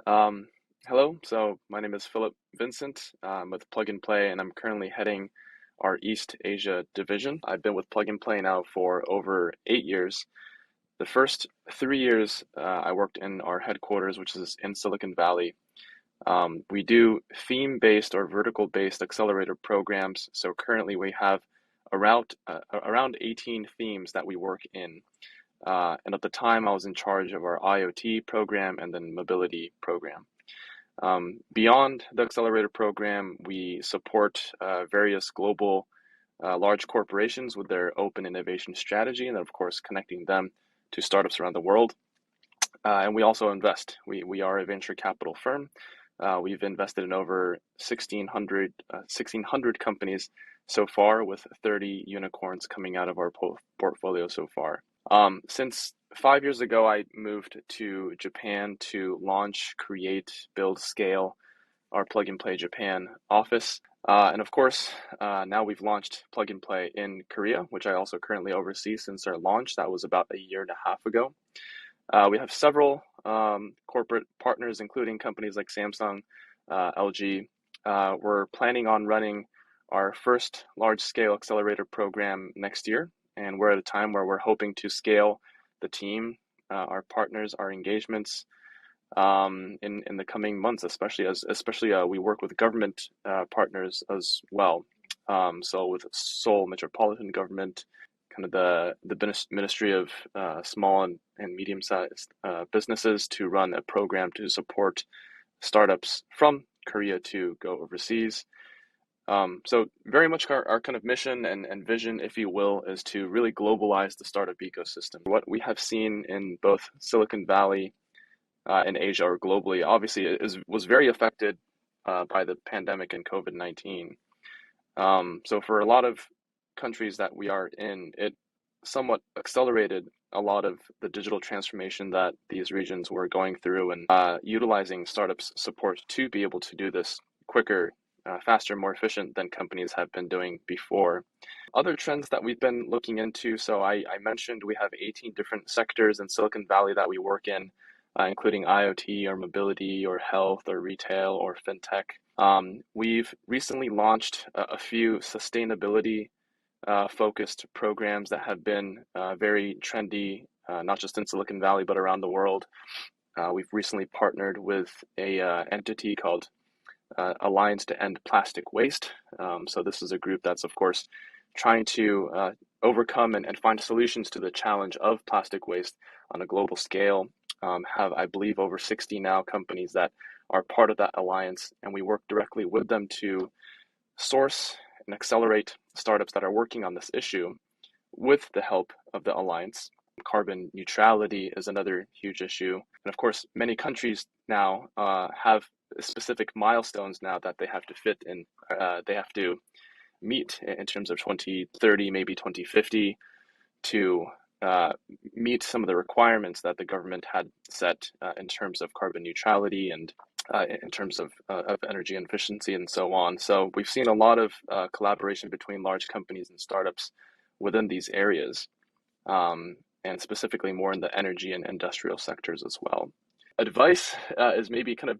Um, Hello. So my name is Philip Vincent. I'm with Plug and Play, and I'm currently heading our East Asia division. I've been with Plug and Play now for over 8 years. The first 3 years, I worked in our headquarters, which is in Silicon Valley. We do theme-based or vertical-based accelerator programs. So currently, we have around 18 themes that we work in. And at the time, I was in charge of our IoT program and then mobility program. Beyond the accelerator program, we support various global large corporations with their open innovation strategy, and then, of course, connecting them to startups around the world. And we also invest. We are a venture capital firm. We've invested in over 1,600 companies so far, with 30 unicorns coming out of our portfolio so far. Since 5 years ago, I moved to Japan to launch, create, build, scale our Plug and Play Japan office. And of course, now we've launched Plug and Play in Korea, which I also currently oversee since our launch. That was about a year and a half ago. We have several corporate partners, including companies like Samsung, LG. We're planning on running our first large-scale accelerator program next year, and we're at a time where we're hoping to scale the team, our partners, our engagements in the coming months, especially we work with government partners as well. So with Seoul Metropolitan Government, kind of the Ministry of Small and Medium-sized businesses, to run a program to support startups from Korea to go overseas. So very much our kind of mission and vision, if you will, is to really globalize the startup ecosystem. What we have seen in both Silicon Valley in Asia or globally, obviously, was very affected by the pandemic and COVID-19. So for a lot of countries that we are in, it somewhat accelerated a lot of the digital transformation that these regions were going through, and utilizing startups support to be able to do this quicker, faster, more efficient than companies have been doing before. Other trends that we've been looking into, so I mentioned we have 18 different sectors in Silicon Valley that we work in, including IoT or mobility or health or retail or fintech. We've recently launched a few sustainability focused programs that have been very trendy, not just in Silicon Valley, but around the world. We've recently partnered with a entity called Alliance to End Plastic Waste. So this is a group that's, of course, trying to overcome and find solutions to the challenge of plastic waste on a global scale. Have, I believe, over 60 now companies that are part of that alliance, and we work directly with them to source and accelerate startups that are working on this issue with the help of the alliance. Carbon neutrality is another huge issue. And of course, many countries now have specific milestones now that they have to fit in, they have to meet in terms of 2030, maybe 2050, to meet some of the requirements that the government had set in terms of carbon neutrality and in terms of energy efficiency and so on. So we've seen a lot of collaboration between large companies and startups within these areas, and specifically more in the energy and industrial sectors as well. Advice is maybe kind of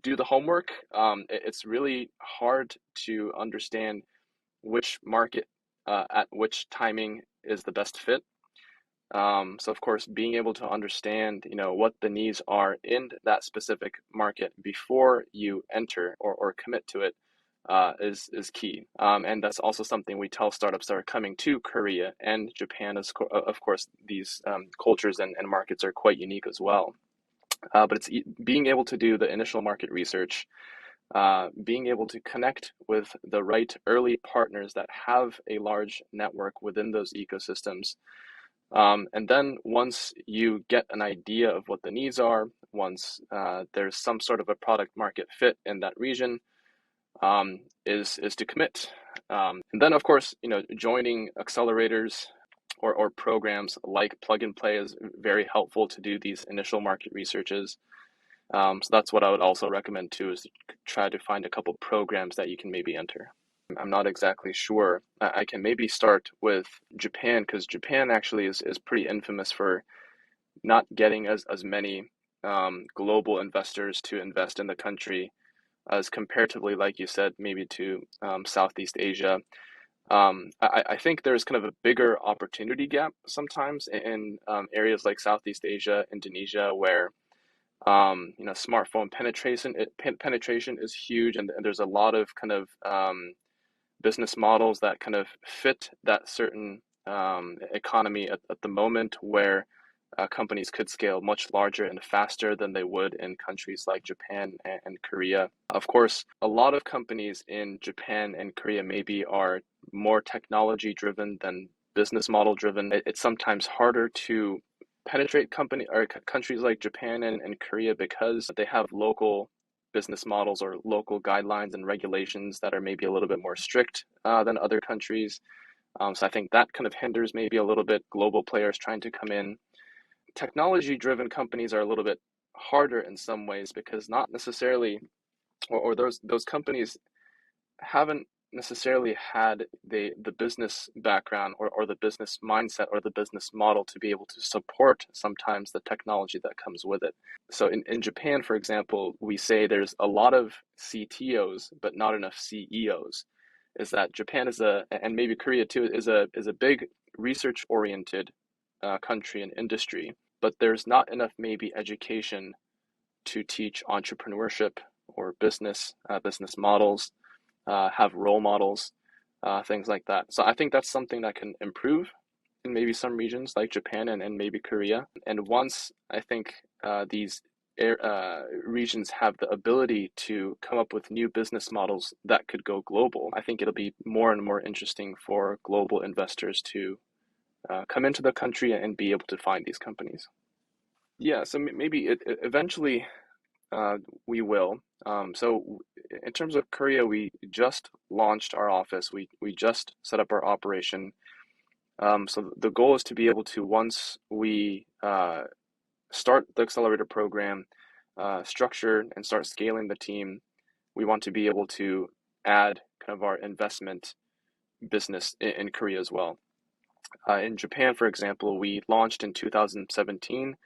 do the homework. It's really hard to understand which market at which timing is the best fit. So of course, being able to understand, what the needs are in that specific market before you enter or commit to it is key. And that's also something we tell startups that are coming to Korea and Japan. Of course, these cultures and markets are quite unique as well. But it's being able to do the initial market research, being able to connect with the right early partners that have a large network within those ecosystems. And then once you get an idea of what the needs are, once there's some sort of a product market fit in that region, is to commit. And then, of course, joining accelerators or programs like Plug and Play is very helpful to do these initial market researches. So that's what I would also recommend too, is to try to find a couple programs that you can maybe enter. I'm not exactly sure. I can maybe start with Japan, because Japan actually is pretty infamous for not getting as many global investors to invest in the country as comparatively, like you said, maybe to Southeast Asia. I think there's kind of a bigger opportunity gap sometimes in areas like Southeast Asia, Indonesia, where smartphone penetration is huge, and there's a lot of kind of business models that kind of fit that certain economy at the moment, where companies could scale much larger and faster than they would in countries like Japan and Korea. Of course, a lot of companies in Japan and Korea maybe are more technology driven than business model driven. It's sometimes harder to penetrate countries like Japan and Korea because they have local business models or local guidelines and regulations that are maybe a little bit more strict than other countries. So I think that kind of hinders maybe a little bit global players trying to come in. Technology-driven companies are a little bit harder in some ways because not necessarily, or those companies haven't necessarily had the business background or the business mindset or the business model to be able to support sometimes the technology that comes with it. So in Japan, for example, we say there's a lot of CTOs, but not enough CEOs. Is that Japan and maybe Korea too, is a big research-oriented country and industry, but there's not enough maybe education to teach entrepreneurship or business models, have role models, things like that. So I think that's something that can improve in maybe some regions like Japan and maybe Korea. And once I think these regions have the ability to come up with new business models that could go global, I think it'll be more and more interesting for global investors to come into the country and be able to find these companies. Yeah, so maybe eventually we will. So in terms of Korea, we just launched our office. We just set up our operation. So the goal is to be able to, once we start the accelerator program, structure and start scaling the team, we want to be able to add kind of our investment business in Korea as well. In Japan, for example, we launched in 2017.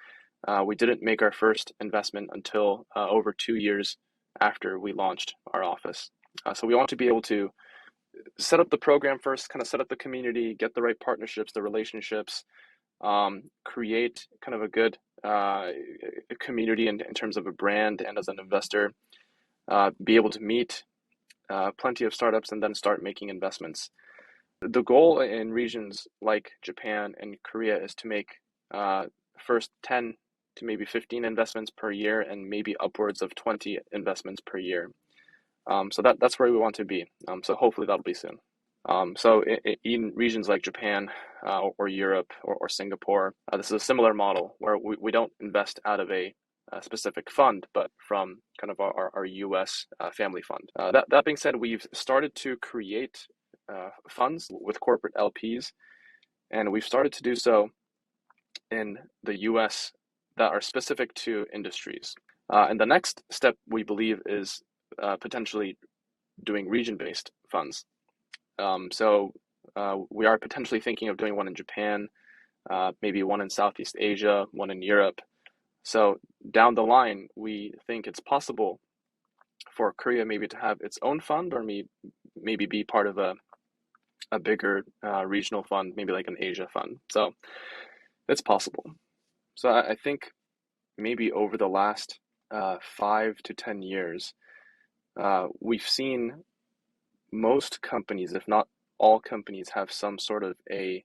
We didn't make our first investment until over 2 years after we launched our office. So we want to be able to set up the program first, kind of set up the community, get the right partnerships, the relationships, create kind of a good community in terms of a brand and as an investor, be able to meet plenty of startups and then start making investments. The goal in regions like Japan and Korea is to make first 10 to maybe 15 investments per year and maybe upwards of 20 investments per year. So that's where we want to be. So hopefully that'll be soon. So in regions like Japan or Europe or Singapore, this is a similar model where we don't invest out of a specific fund, but from kind of our US family fund. That being said, we've started to create funds with corporate LPs, and we've started to do so in the US that are specific to industries. And the next step, we believe, is potentially doing region-based funds. So we are potentially thinking of doing one in Japan, maybe one in Southeast Asia, one in Europe. So down the line, we think it's possible for Korea maybe to have its own fund, or maybe be part of a bigger regional fund, maybe like an Asia fund. So it's possible. So I think maybe over the last 5 to 10 years, we've seen most companies, if not all companies, have some sort of a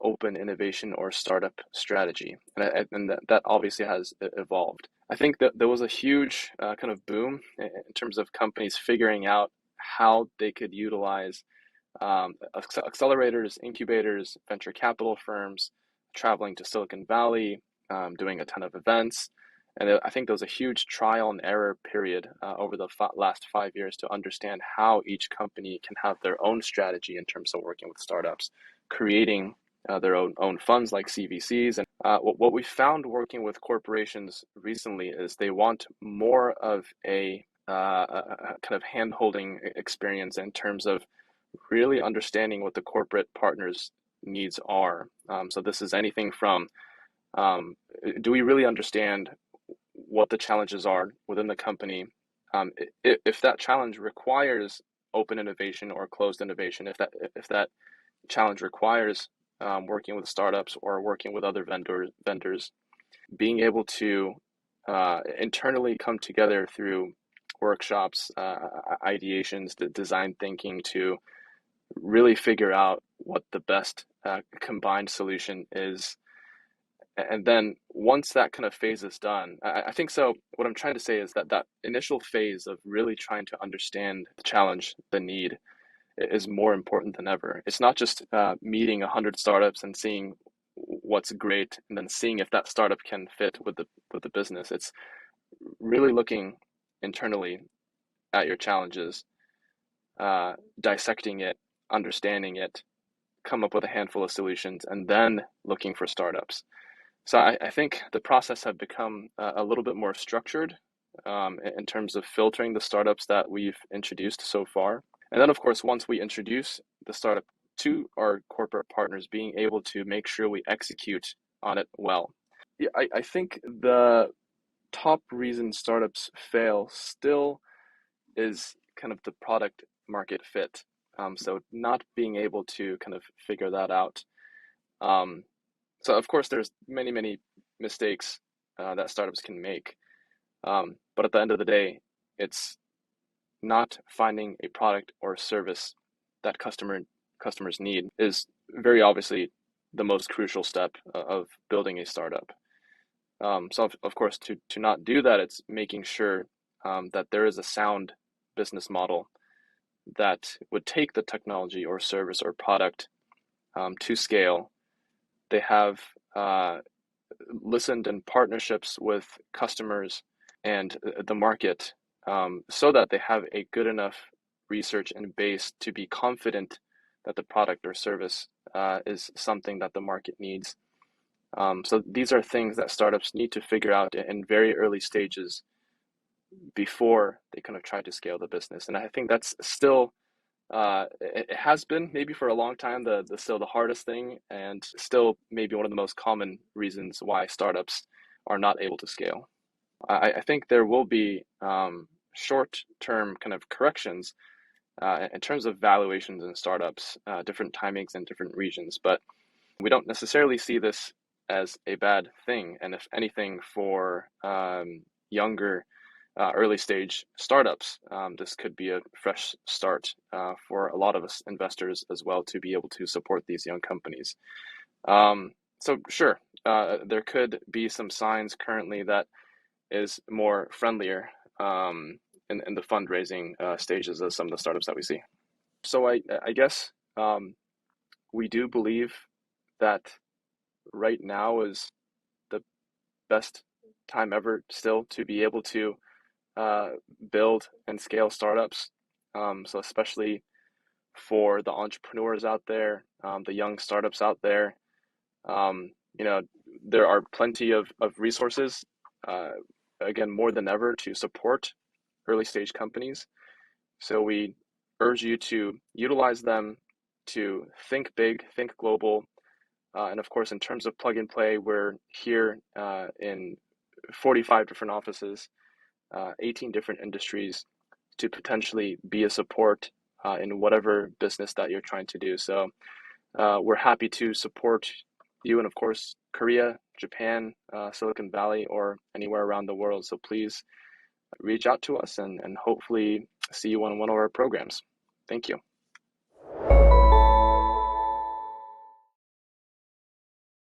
open innovation or startup strategy, and that obviously has evolved. I think that there was a huge kind of boom in terms of companies figuring out how they could utilize accelerators, incubators, venture capital firms, traveling to Silicon Valley, doing a ton of events. And I think there was a huge trial and error period over the last 5 years to understand how each company can have their own strategy in terms of working with startups, creating their own funds like CVCs. And what we found working with corporations recently is they want more of a kind of hand-holding experience in terms of really understanding what the corporate partners' needs are. So this is anything from, do we really understand what the challenges are within the company. If that challenge requires open innovation or closed innovation, if that challenge requires working with startups or working with other vendors, being able to internally come together through workshops, ideations, design thinking to really figure out what the best combined solution is. And then once that kind of phase is done, I think so. What I'm trying to say is that initial phase of really trying to understand the challenge, the need, is more important than ever. It's not just meeting 100 startups and seeing what's great and then seeing if that startup can fit with the business. It's really looking internally at your challenges, dissecting it, understanding it, come up with a handful of solutions, and then looking for startups. So I think the process have become a little bit more structured in terms of filtering the startups that we've introduced so far. And then, of course, once we introduce the startup to our corporate partners, being able to make sure we execute on it well. Yeah, I think the top reason startups fail still is kind of the product market fit. So not being able to kind of figure that out. So of course, there's many mistakes that startups can make. But at the end of the day, it's not finding a product or service that customers need is very obviously the most crucial step of building a startup. So of course, to not do that, it's making sure that there is a sound business model that would take the technology or service or product to scale. They have listened in partnerships with customers and the market so that they have a good enough research and base to be confident that the product or service is something that the market needs. So these are things that startups need to figure out in very early stages before they kind of try to scale the business. And I think that's still, it has been maybe for a long time, still the hardest thing, and still maybe one of the most common reasons why startups are not able to scale. I think there will be short-term kind of corrections in terms of valuations in startups, different timings in different regions, but we don't necessarily see this as a bad thing. And if anything, for younger early stage startups, this could be a fresh start for a lot of us investors as well to be able to support these young companies. So sure, there could be some signs currently that is more friendlier in the fundraising stages of some of the startups that we see. So I guess we do believe that right now is the best time ever still to be able to build and scale startups. So especially for the entrepreneurs out there, the young startups out there, there are plenty of resources, again, more than ever to support early stage companies. So we urge you to utilize them, to think big, think global. And of course, in terms of plug and play, we're here in 45 different offices, 18 different industries to potentially be a support in whatever business that you're trying to do. So we're happy to support you, and of course, Korea, Japan, Silicon Valley, or anywhere around the world. So please reach out to us and hopefully see you on one of our programs. Thank you.